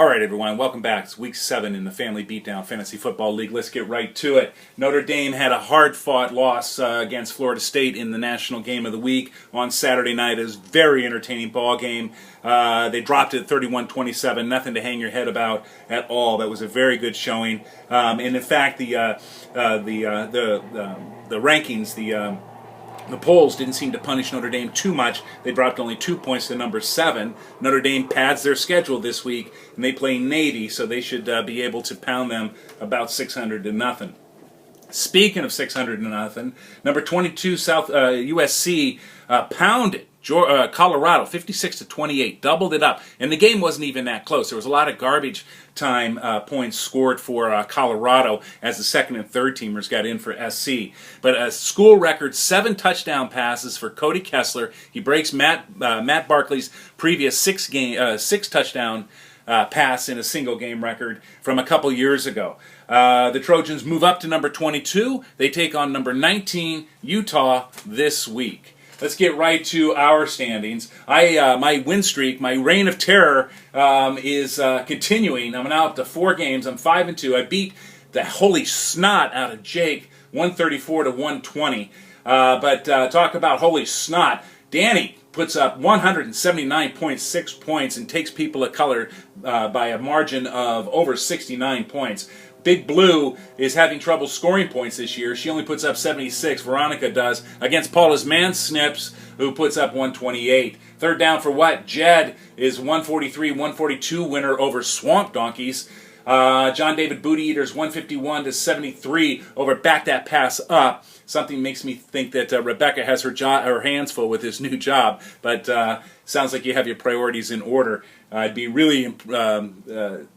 All right, everyone, welcome back. It's Week 7 in the Family Beatdown Fantasy Football League. Let's get right to it. Notre Dame had a hard-fought loss against Florida State in the National Game of the Week on Saturday night. It was a very entertaining ball game. They dropped it 31-27, nothing to hang your head about at all. That was a very good showing. And in fact, the rankings, the polls didn't seem to punish Notre Dame too much. They dropped only 2 points to number 7. Notre Dame pads their schedule this week, and they play Navy, so they should be able to pound them about 600-0. Speaking of 600-0, number 22 South USC pounded Colorado 56-28, doubled it up, and the game wasn't even that close. There was a lot of garbage time points scored for Colorado as the second and third teamers got in for SC. But a school record 7 touchdown passes for Cody Kessler. He breaks Matt Barkley's previous 6 touchdown pass in a single game record from a couple years ago. The Trojans move up to number 22. They take on number 19 Utah this week. Let's get right to our standings. My win streak, my reign of terror, is continuing. I'm now up to 4 games. I'm 5-2. I beat the holy snot out of Jake, 134-120. But talk about holy snot. Dani puts up 179.6 points and takes people of color by a margin of over 69 points. Big Blue is having trouble scoring points this year. She only puts up 76. Veronica does against Paula's Man Snips, who puts up 128. Third down for what? Jed is 143-142 winner over Swamp Donkeys. John David Booty Eaters 151-73 over Back That Pass Up. Something makes me think that Rebecca has her hands full with this new job, but sounds like you have your priorities in order. I'd be really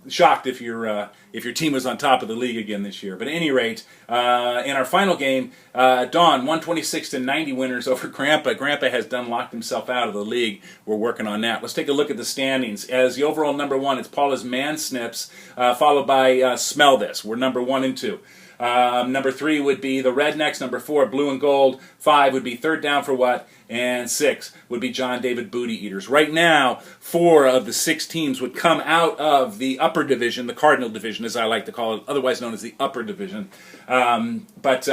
shocked if your team was on top of the league again this year. But at any rate, in our final game, Dawn 126-90 winners over Grandpa. Grandpa has locked himself out of the league. We're working on that. Let's take a look at the standings. As the overall number 1, it's Paula's Man Snips, followed by Smell This. We're number 1 and 2. Number 3 would be the Rednecks. Number 4, Blue and Gold. 5 would be Third Down for What. And 6 would be John David Booty Eaters. Right now, 4 of the 6 teams would come out of the upper division, the Cardinal Division, as I like to call it, otherwise known as the upper division. But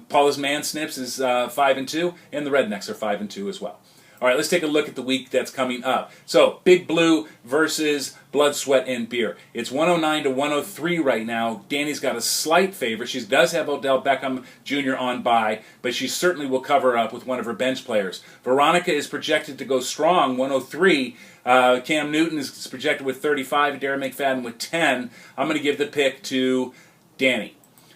Paula's Man Snips is 5-2, and the Rednecks are 5-2 as well. All right, let's take a look at the week that's coming up. So, Big Blue versus Blood, Sweat, and Beer. It's 109-103 right now. Dani's got a slight favor. She does have Odell Beckham Jr. on bye, but she certainly will cover up with one of her bench players. Veronica is projected to go strong, 103. Cam Newton is projected with 35, Darren McFadden with 10. I'm going to give the pick to Dani.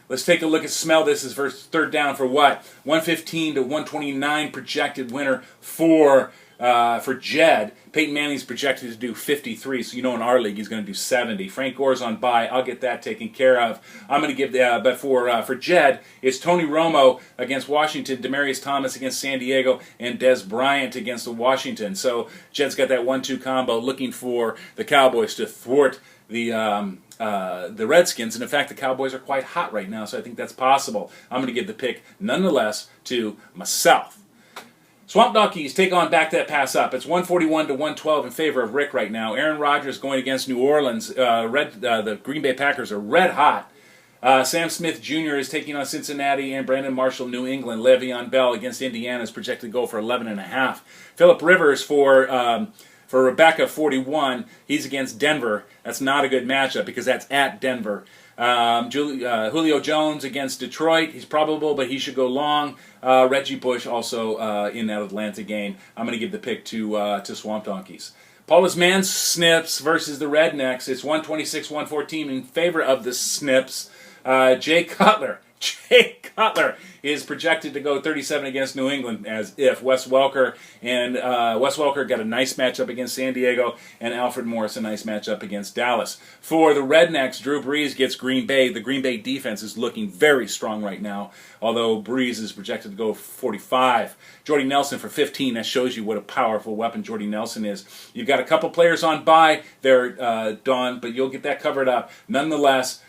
Let's take a look at Smell This as versus Third Down for What. 115-129 projected winner for Jed. Peyton Manning's projected to do 53, so you know in our league he's going to do 70. Frank Gore's on bye. I'll get that taken care of. I'm going to give but for Jed, it's Tony Romo against Washington, Demaryius Thomas against San Diego, and Des Bryant against the Washington. So Jed's got that 1-2 combo, looking for the Cowboys to thwart the Redskins, and in fact the Cowboys are quite hot right now, so I think that's possible. I'm going to give the pick nonetheless to myself. Swamp Donkeys take on Back That Pass Up. It's 141-112 in favor of Rick right now. Aaron Rodgers going against New Orleans. The Green Bay Packers are red hot. Sam Smith Jr. is taking on Cincinnati, and Brandon Marshall, New England. Le'Veon Bell against Indiana is projected to go for 11.5. Phillip Rivers for Rebecca, 41. He's against Denver. That's not a good matchup because that's at Denver. Julio Jones against Detroit. He's probable, but he should go long. Reggie Bush also in that Atlanta game. I'm going to give the pick to Swamp Donkeys. Paula's Man Snips versus the Rednecks. It's 126-114 in favor of the Snips. Jay Cutler is projected to go 37 against New England, as if Wes Welker got a nice matchup against San Diego, and Alfred Morris a nice matchup against Dallas. For the Rednecks, Drew Brees gets Green Bay. The Green Bay defense is looking very strong right now, although Brees is projected to go 45. Jordy Nelson for 15. That shows you what a powerful weapon Jordy Nelson is. You've got a couple players on bye there, Dawn, but you'll get that covered up. Nonetheless,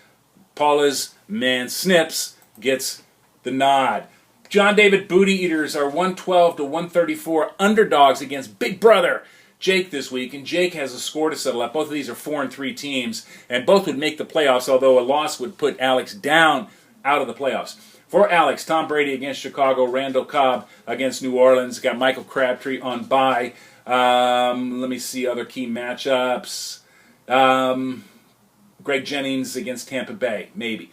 Paula's Man Snips gets the nod. John David Booty Eaters are 112-134 underdogs against Big Brother Jake this week, and Jake has a score to settle up. Both of these are 4-3 teams, and both would make the playoffs, although a loss would put Alex down out of the playoffs. For Alex, Tom Brady against Chicago, Randall Cobb against New Orleans, got Michael Crabtree on bye. Let me see other key matchups. Greg Jennings against Tampa Bay, maybe.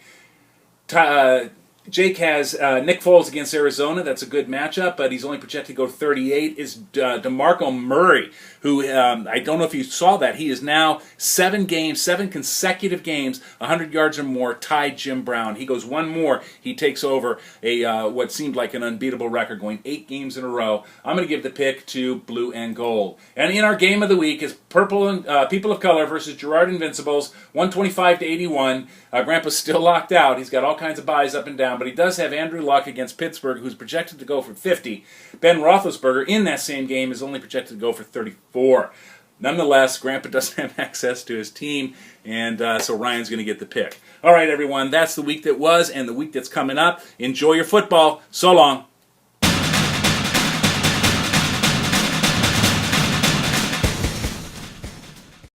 Jake has Nick Foles against Arizona. That's a good matchup, but he's only projected to go 38. Is DeMarco Murray, who I don't know if you saw that. He is now 7 consecutive games, 100 yards or more, tied Jim Brown. He goes one more. He takes over what seemed like an unbeatable record, going 8 games in a row. I'm going to give the pick to Blue and Gold. And in our game of the week is Purple and People of Color versus Girard Invincibles, 125-81. Grandpa's still locked out. He's got all kinds of buys up and down, but he does have Andrew Luck against Pittsburgh, who's projected to go for 50. Ben Roethlisberger in that same game is only projected to go for 34. Nonetheless, Grandpa doesn't have access to his team, and so Ryan's going to get the pick. All right, everyone, that's the week that was and the week that's coming up. Enjoy your football. So long.